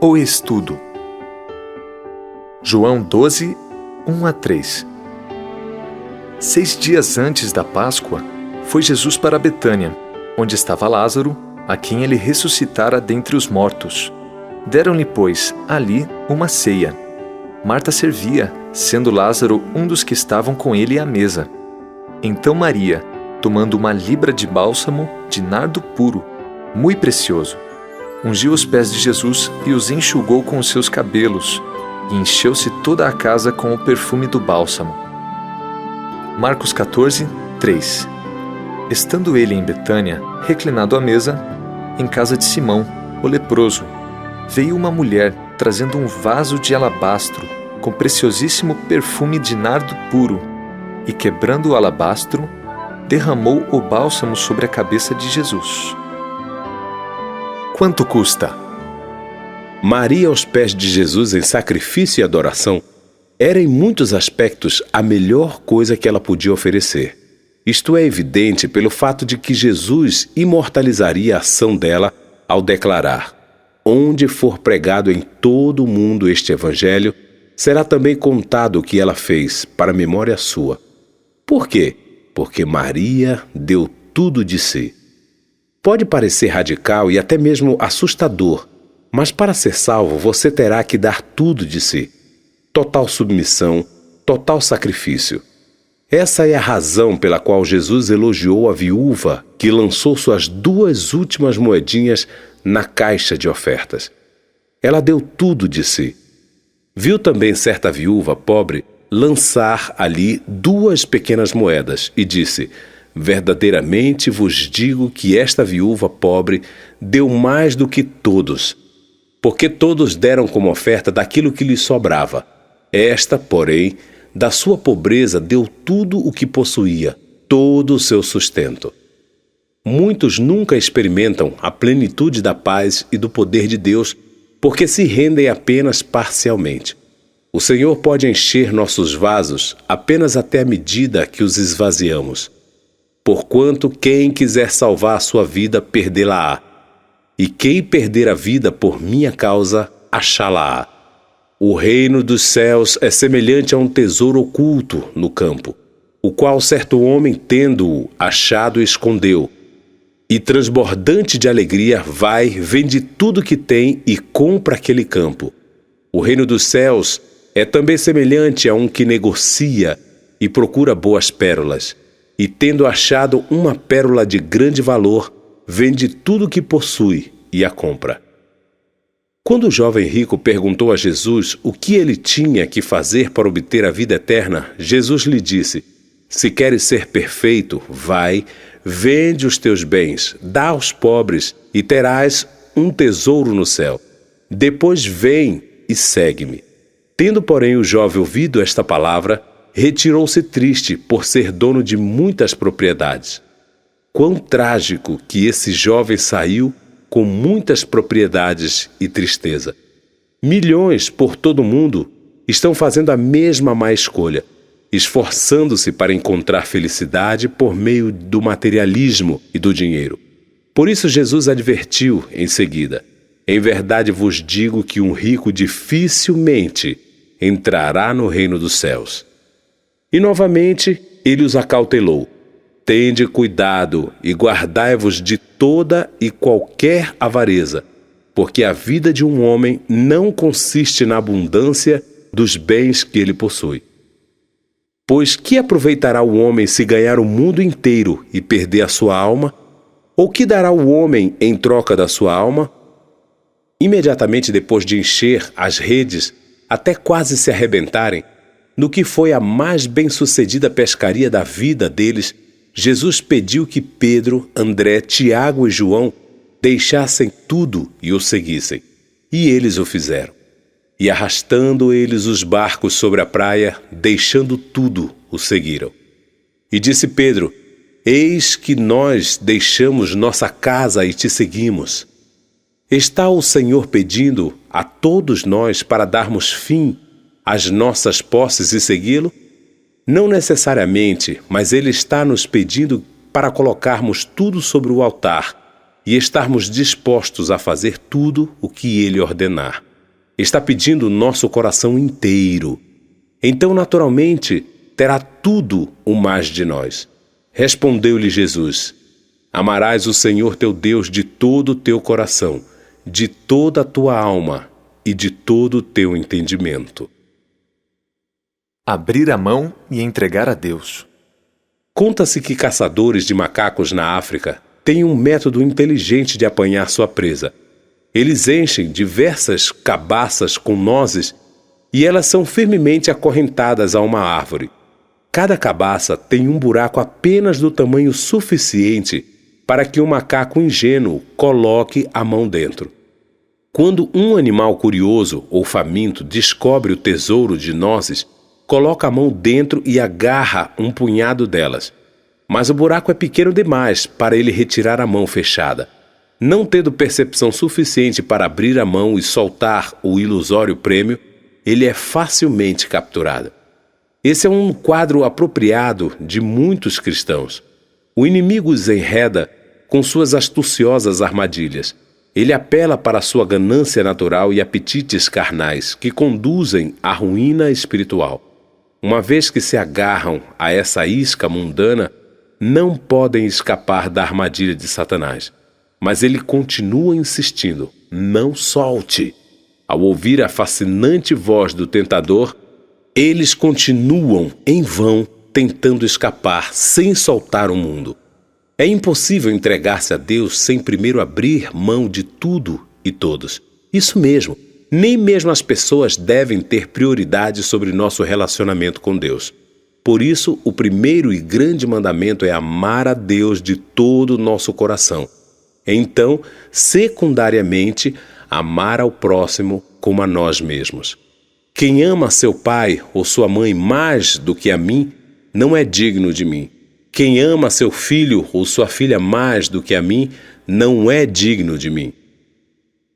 O estudo. João 12, 1-3. 6 dias antes da Páscoa, foi Jesus para Betânia, onde estava Lázaro, a quem ele ressuscitara dentre os mortos. Deram-lhe, pois, ali uma ceia. Marta servia, sendo Lázaro um dos que estavam com ele à mesa. Então Maria, tomando uma libra de bálsamo de nardo puro, muito precioso, ungiu os pés de Jesus e os enxugou com os seus cabelos, e encheu-se toda a casa com o perfume do bálsamo. Marcos 14, 3. Estando ele em Betânia, reclinado à mesa, em casa de Simão, o leproso, veio uma mulher trazendo um vaso de alabastro com preciosíssimo perfume de nardo puro, e quebrando o alabastro, derramou o bálsamo sobre a cabeça de Jesus. Quanto custa? Maria aos pés de Jesus em sacrifício e adoração era em muitos aspectos a melhor coisa que ela podia oferecer. Isto é evidente pelo fato de que Jesus imortalizaria a ação dela ao declarar: onde for pregado em todo o mundo este evangelho, será também contado o que ela fez para memória sua. Por quê? Porque Maria deu tudo de si. Pode parecer radical e até mesmo assustador, mas para ser salvo você terá que dar tudo de si. Total submissão, total sacrifício. Essa é a razão pela qual Jesus elogiou a viúva que lançou suas 2 últimas moedinhas na caixa de ofertas. Ela deu tudo de si. Viu também certa viúva pobre lançar ali 2 pequenas moedas e disse: verdadeiramente vos digo que esta viúva pobre deu mais do que todos, porque todos deram como oferta daquilo que lhe sobrava. Esta, porém, da sua pobreza deu tudo o que possuía, todo o seu sustento. Muitos nunca experimentam a plenitude da paz e do poder de Deus, porque se rendem apenas parcialmente. O Senhor pode encher nossos vasos apenas até a medida que os esvaziamos. Porquanto quem quiser salvar a sua vida, perdê-la-á. E quem perder a vida por minha causa, achá-la-á. O reino dos céus é semelhante a um tesouro oculto no campo, o qual certo homem, tendo-o achado, escondeu. E transbordante de alegria, vai, vende tudo que tem e compra aquele campo. O reino dos céus é também semelhante a um que negocia e procura boas pérolas. E tendo achado uma pérola de grande valor, vende tudo o que possui e a compra. Quando o jovem rico perguntou a Jesus o que ele tinha que fazer para obter a vida eterna, Jesus lhe disse: se queres ser perfeito, vai, vende os teus bens, dá aos pobres e terás um tesouro no céu. Depois vem e segue-me. Tendo, porém, o jovem ouvido esta palavra, retirou-se triste por ser dono de muitas propriedades. Quão trágico que esse jovem saiu com muitas propriedades e tristeza. Milhões por todo o mundo estão fazendo a mesma má escolha, esforçando-se para encontrar felicidade por meio do materialismo e do dinheiro. Por isso Jesus advertiu em seguida: em verdade vos digo que um rico dificilmente entrará no reino dos céus. E novamente ele os acautelou: tende cuidado e guardai-vos de toda e qualquer avareza, porque a vida de um homem não consiste na abundância dos bens que ele possui. Pois que aproveitará o homem se ganhar o mundo inteiro e perder a sua alma? Ou que dará o homem em troca da sua alma? Imediatamente depois de encher as redes até quase se arrebentarem, no que foi a mais bem-sucedida pescaria da vida deles, Jesus pediu que Pedro, André, Tiago e João deixassem tudo e o seguissem. E eles o fizeram. E arrastando eles os barcos sobre a praia, deixando tudo, o seguiram. E disse Pedro: eis que nós deixamos nossa casa e te seguimos. Está o Senhor pedindo a todos nós para darmos fim às nossas posses e segui-lo? Não necessariamente, mas Ele está nos pedindo para colocarmos tudo sobre o altar e estarmos dispostos a fazer tudo o que Ele ordenar. Está pedindo o nosso coração inteiro. Então, naturalmente, terá tudo o mais de nós. Respondeu-lhe Jesus: Amarás o Senhor teu Deus de todo o teu coração, de toda a tua alma e de todo o teu entendimento. Abrir a mão e entregar a Deus. Conta-se que caçadores de macacos na África têm um método inteligente de apanhar sua presa. Eles enchem diversas cabaças com nozes e elas são firmemente acorrentadas a uma árvore. Cada cabaça tem um buraco apenas do tamanho suficiente para que um macaco ingênuo coloque a mão dentro. Quando um animal curioso ou faminto descobre o tesouro de nozes, coloca a mão dentro e agarra um punhado delas. Mas o buraco é pequeno demais para ele retirar a mão fechada. Não tendo percepção suficiente para abrir a mão e soltar o ilusório prêmio, ele é facilmente capturado. Esse é um quadro apropriado de muitos cristãos. O inimigo os enreda com suas astuciosas armadilhas. Ele apela para sua ganância natural e apetites carnais, que conduzem à ruína espiritual. Uma vez que se agarram a essa isca mundana, não podem escapar da armadilha de Satanás. Mas ele continua insistindo: não solte. Ao ouvir a fascinante voz do tentador, eles continuam em vão tentando escapar sem soltar o mundo. É impossível entregar-se a Deus sem primeiro abrir mão de tudo e todos. Isso mesmo, nem mesmo as pessoas devem ter prioridade sobre nosso relacionamento com Deus. Por isso, o primeiro e grande mandamento é amar a Deus de todo o nosso coração. Então, secundariamente, amar ao próximo como a nós mesmos. Quem ama seu pai ou sua mãe mais do que a mim, não é digno de mim. Quem ama seu filho ou sua filha mais do que a mim, não é digno de mim.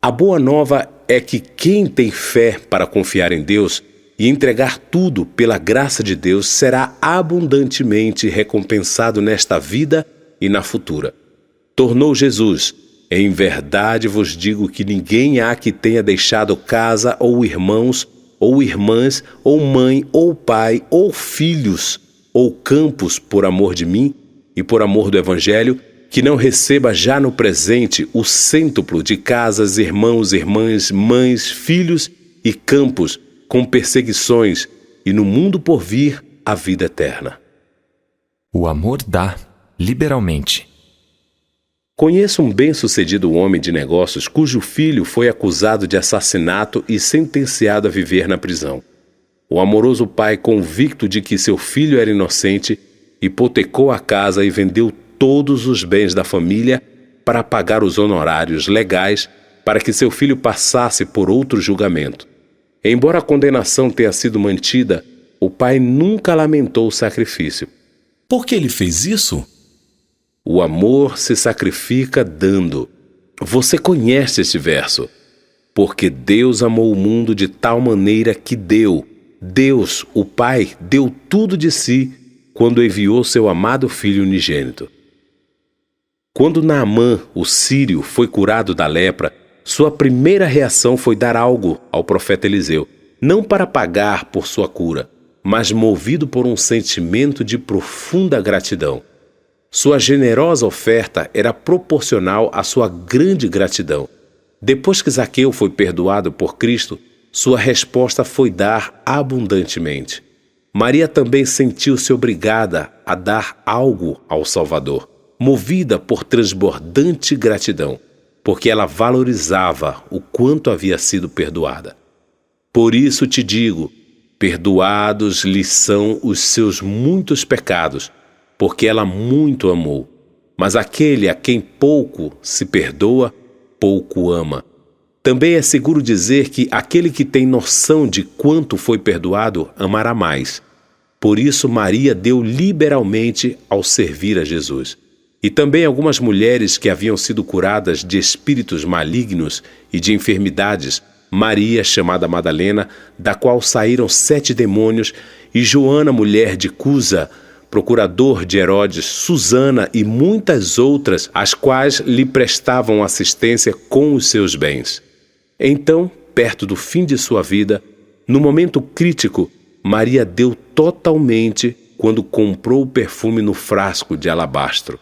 A boa nova é que quem tem fé para confiar em Deus e entregar tudo pela graça de Deus será abundantemente recompensado nesta vida e na futura. Tornou Jesus: em verdade vos digo que ninguém há que tenha deixado casa ou irmãos, ou irmãs, ou mãe, ou pai, ou filhos, ou campos por amor de mim e por amor do Evangelho, que não receba já no presente o cêntuplo de casas, irmãos, irmãs, mães, filhos e campos, com perseguições, e no mundo por vir a vida eterna. O amor dá liberalmente. Conheço um bem-sucedido homem de negócios cujo filho foi acusado de assassinato e sentenciado a viver na prisão. O amoroso pai, convicto de que seu filho era inocente, hipotecou a casa e vendeu todos os bens da família para pagar os honorários legais para que seu filho passasse por outro julgamento. Embora a condenação tenha sido mantida, o pai nunca lamentou o sacrifício. Por que ele fez isso? O amor se sacrifica dando. Você conhece este verso. Porque Deus amou o mundo de tal maneira que deu. Deus, o Pai, deu tudo de si quando enviou seu amado Filho unigênito. Quando Naamã, o sírio, foi curado da lepra, sua primeira reação foi dar algo ao profeta Eliseu, não para pagar por sua cura, mas movido por um sentimento de profunda gratidão. Sua generosa oferta era proporcional à sua grande gratidão. Depois que Zaqueu foi perdoado por Cristo, sua resposta foi dar abundantemente. Maria também sentiu-se obrigada a dar algo ao Salvador, movida por transbordante gratidão, porque ela valorizava o quanto havia sido perdoada. Por isso te digo, perdoados lhe são os seus muitos pecados, porque ela muito amou. Mas aquele a quem pouco se perdoa, pouco ama. Também é seguro dizer que aquele que tem noção de quanto foi perdoado, amará mais. Por isso Maria deu liberalmente ao servir a Jesus. E também algumas mulheres que haviam sido curadas de espíritos malignos e de enfermidades, Maria, chamada Madalena, da qual saíram 7 demônios, e Joana, mulher de Cusa, procurador de Herodes, Susana e muitas outras, as quais lhe prestavam assistência com os seus bens. Então, perto do fim de sua vida, no momento crítico, Maria deu totalmente quando comprou o perfume no frasco de alabastro.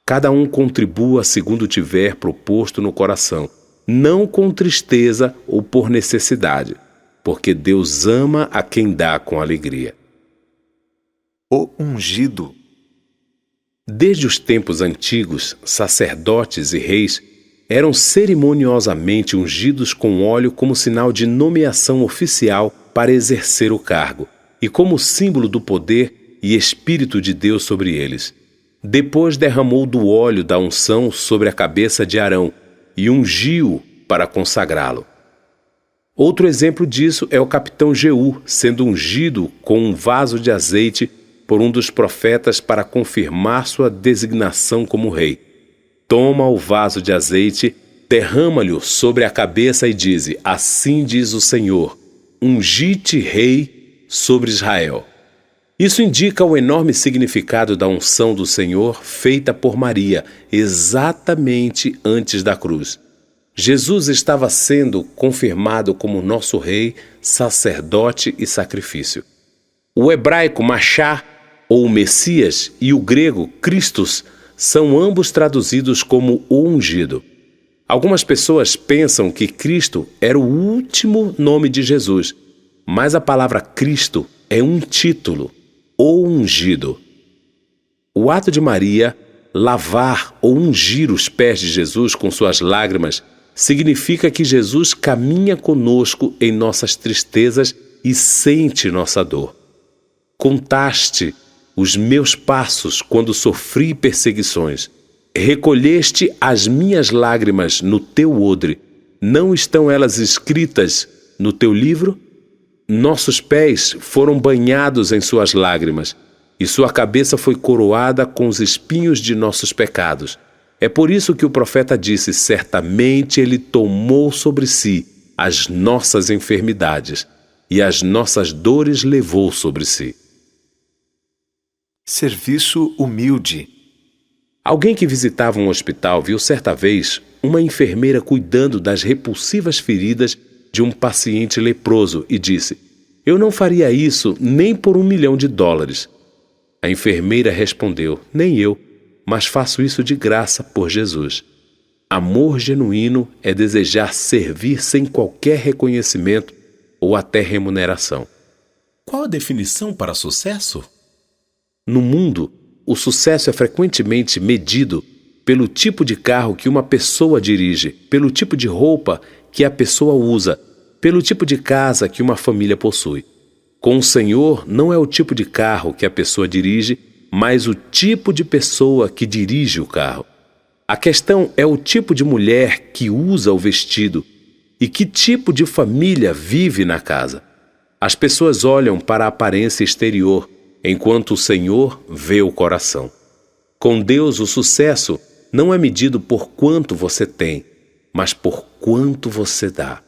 Cada um contribua segundo tiver proposto no coração, não com tristeza ou por necessidade, porque Deus ama a quem dá com alegria. O ungido. Desde os tempos antigos, sacerdotes e reis eram cerimoniosamente ungidos com óleo como sinal de nomeação oficial para exercer o cargo e como símbolo do poder e Espírito de Deus sobre eles. Depois derramou do óleo da unção sobre a cabeça de Arão e ungiu-o para consagrá-lo. Outro exemplo disso é o capitão Jeú, sendo ungido com um vaso de azeite por um dos profetas para confirmar sua designação como rei. Toma o vaso de azeite, derrama-lhe sobre a cabeça e diz: assim diz o Senhor, ungi-te rei sobre Israel. Isso indica o enorme significado da unção do Senhor feita por Maria, exatamente antes da cruz. Jesus estava sendo confirmado como nosso rei, sacerdote e sacrifício. O hebraico Machá, ou Messias, e o grego Christos são ambos traduzidos como o ungido. Algumas pessoas pensam que Cristo era o último nome de Jesus, mas a palavra Cristo é um título, o ungido. O ato de Maria lavar ou ungir os pés de Jesus com suas lágrimas significa que Jesus caminha conosco em nossas tristezas e sente nossa dor. Contaste os meus passos quando sofri perseguições. Recolheste as minhas lágrimas no teu odre. Não estão elas escritas no teu livro? Nossos pés foram banhados em suas lágrimas, e sua cabeça foi coroada com os espinhos de nossos pecados. É por isso que o profeta disse: certamente ele tomou sobre si as nossas enfermidades, e as nossas dores levou sobre si. Serviço humilde. Alguém que visitava um hospital viu certa vez uma enfermeira cuidando das repulsivas feridas de um paciente leproso e disse: eu não faria isso nem por $1 milhão. A enfermeira respondeu: nem eu, mas faço isso de graça por Jesus. Amor genuíno é desejar servir sem qualquer reconhecimento ou até remuneração. Qual a definição para sucesso? No mundo, o sucesso é frequentemente medido pelo tipo de carro que uma pessoa dirige, pelo tipo de roupa que a pessoa usa, pelo tipo de casa que uma família possui. Com o Senhor, não é o tipo de carro que a pessoa dirige, mas o tipo de pessoa que dirige o carro. A questão é o tipo de mulher que usa o vestido e que tipo de família vive na casa. As pessoas olham para a aparência exterior, enquanto o Senhor vê o coração. Com Deus, o sucesso não é medido por quanto você tem, mas por quanto você dá.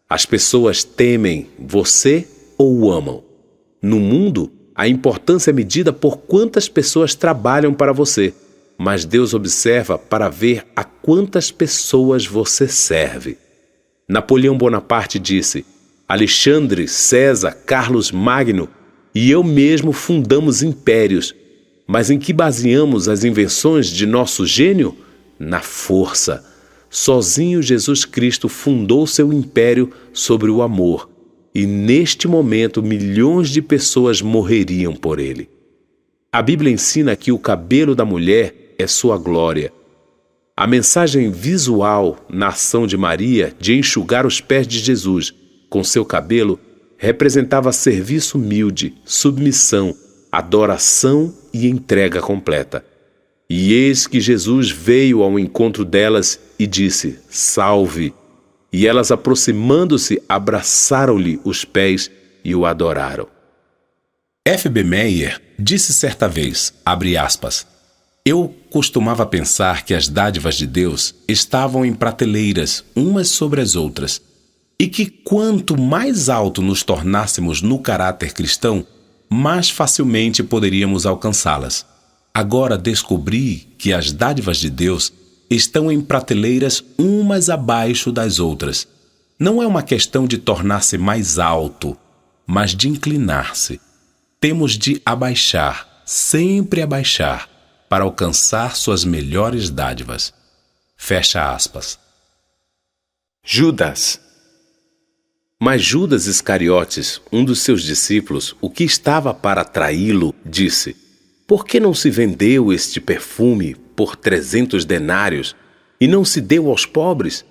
As pessoas temem você ou o amam. No mundo, a importância é medida por quantas pessoas trabalham para você, mas Deus observa para ver a quantas pessoas você serve. Napoleão Bonaparte disse: Alexandre, César, Carlos Magno e eu mesmo fundamos impérios, mas em que baseamos as invenções de nosso gênio? Na força. Sozinho Jesus Cristo fundou seu império sobre o amor, e neste momento milhões de pessoas morreriam por ele. A Bíblia ensina que o cabelo da mulher é sua glória. A mensagem visual na ação de Maria de enxugar os pés de Jesus com seu cabelo representava serviço humilde, submissão, adoração e entrega completa. E eis que Jesus veio ao encontro delas e disse: salve! E elas, aproximando-se, abraçaram-lhe os pés e o adoraram. F.B. Meyer disse certa vez, abre aspas, eu costumava pensar que as dádivas de Deus estavam em prateleiras, umas sobre as outras, e que quanto mais alto nos tornássemos no caráter cristão, mais facilmente poderíamos alcançá-las. Agora descobri que as dádivas de Deus estão em prateleiras umas abaixo das outras. Não é uma questão de tornar-se mais alto, mas de inclinar-se. Temos de abaixar, sempre abaixar, para alcançar suas melhores dádivas. Fecha aspas. Judas. Mas Judas Iscariotes, um dos seus discípulos, o que estava para traí-lo, disse: Por que não se vendeu este perfume por 300 denários e não se deu aos pobres?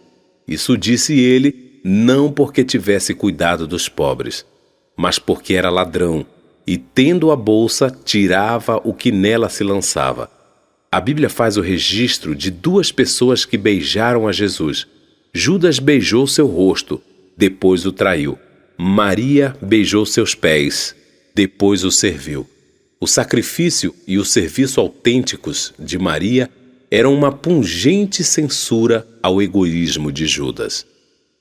Isso disse ele, não porque tivesse cuidado dos pobres, mas porque era ladrão, e tendo a bolsa, tirava o que nela se lançava. A Bíblia faz o registro de 2 pessoas que beijaram a Jesus. Judas beijou seu rosto, depois o traiu. Maria beijou seus pés, depois o serviu. O sacrifício e o serviço autênticos de Maria eram uma pungente censura ao egoísmo de Judas.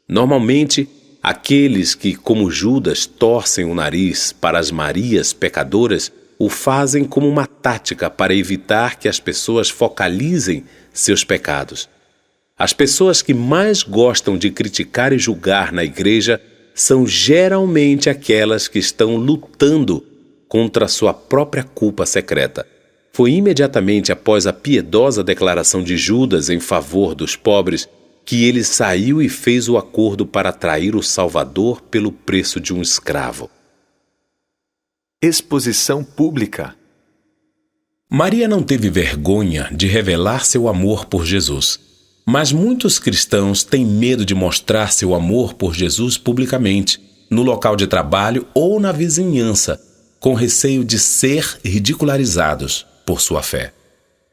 Normalmente, aqueles que, como Judas, torcem o nariz para as Marias pecadoras, o fazem como uma tática para evitar que as pessoas focalizem seus pecados. As pessoas que mais gostam de criticar e julgar na igreja são geralmente aquelas que estão lutando contra sua própria culpa secreta. Foi imediatamente após a piedosa declaração de Judas em favor dos pobres que ele saiu e fez o acordo para trair o Salvador pelo preço de um escravo. Exposição pública. Maria não teve vergonha de revelar seu amor por Jesus. Mas muitos cristãos têm medo de mostrar seu amor por Jesus publicamente, no local de trabalho ou na vizinhança, com receio de ser ridicularizados por sua fé.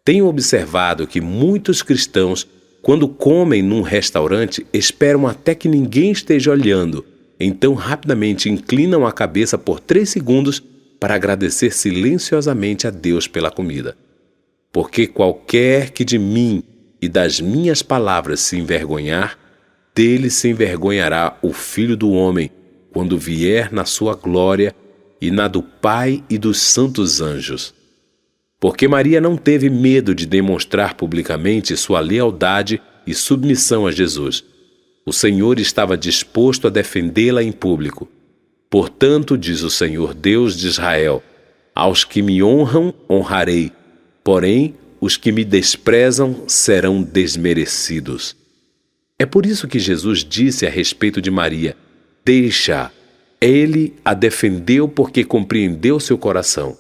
Tenho observado que muitos cristãos, quando comem num restaurante, esperam até que ninguém esteja olhando, então rapidamente inclinam a cabeça por 3 segundos para agradecer silenciosamente a Deus pela comida. Porque qualquer que de mim e das minhas palavras se envergonhar, dele se envergonhará o Filho do Homem, quando vier na sua glória e na do Pai e dos santos anjos. Porque Maria não teve medo de demonstrar publicamente sua lealdade e submissão a Jesus. O Senhor estava disposto a defendê-la em público. Portanto, diz o Senhor Deus de Israel: aos que me honram, honrarei, porém, os que me desprezam serão desmerecidos. É por isso que Jesus disse a respeito de Maria: deixa, ele a defendeu porque compreendeu seu coração.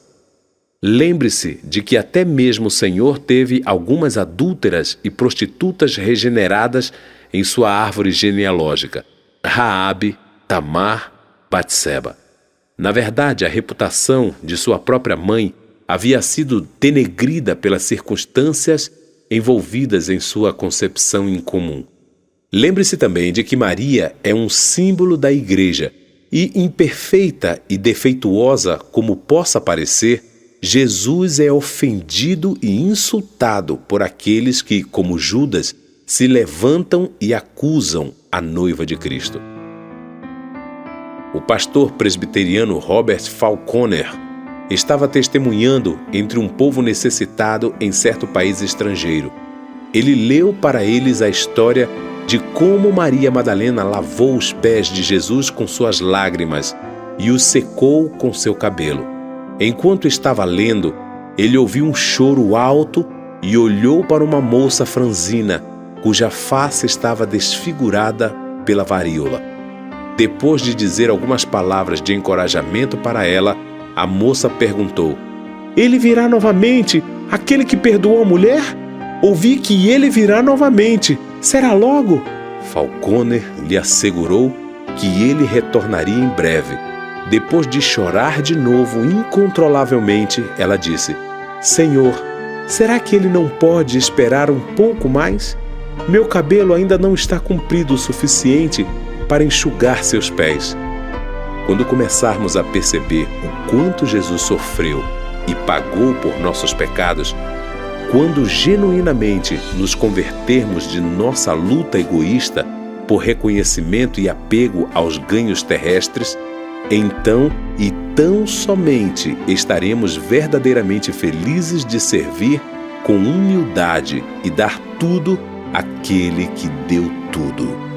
Lembre-se de que até mesmo o Senhor teve algumas adúlteras e prostitutas regeneradas em sua árvore genealógica: Raabe, Tamar, Batseba. Na verdade, a reputação de sua própria mãe havia sido denegrida pelas circunstâncias envolvidas em sua concepção incomum. Lembre-se também de que Maria é um símbolo da igreja e, imperfeita e defeituosa como possa parecer, Jesus é ofendido e insultado por aqueles que, como Judas, se levantam e acusam a noiva de Cristo. O pastor presbiteriano Robert Falconer estava testemunhando entre um povo necessitado em certo país estrangeiro. Ele leu para eles a história de como Maria Madalena lavou os pés de Jesus com suas lágrimas e os secou com seu cabelo. Enquanto estava lendo, ele ouviu um choro alto e olhou para uma moça franzina, cuja face estava desfigurada pela varíola. Depois de dizer algumas palavras de encorajamento para ela, a moça perguntou: ele virá novamente, aquele que perdoou a mulher? Ouvi que ele virá novamente. Será logo? Falconer lhe assegurou que ele retornaria em breve. Depois de chorar de novo incontrolavelmente, ela disse: Senhor, será que ele não pode esperar um pouco mais? Meu cabelo ainda não está comprido o suficiente para enxugar seus pés. Quando começarmos a perceber o quanto Jesus sofreu e pagou por nossos pecados, quando genuinamente nos convertermos de nossa luta egoísta por reconhecimento e apego aos ganhos terrestres, então e tão somente estaremos verdadeiramente felizes de servir com humildade e dar tudo àquele que deu tudo.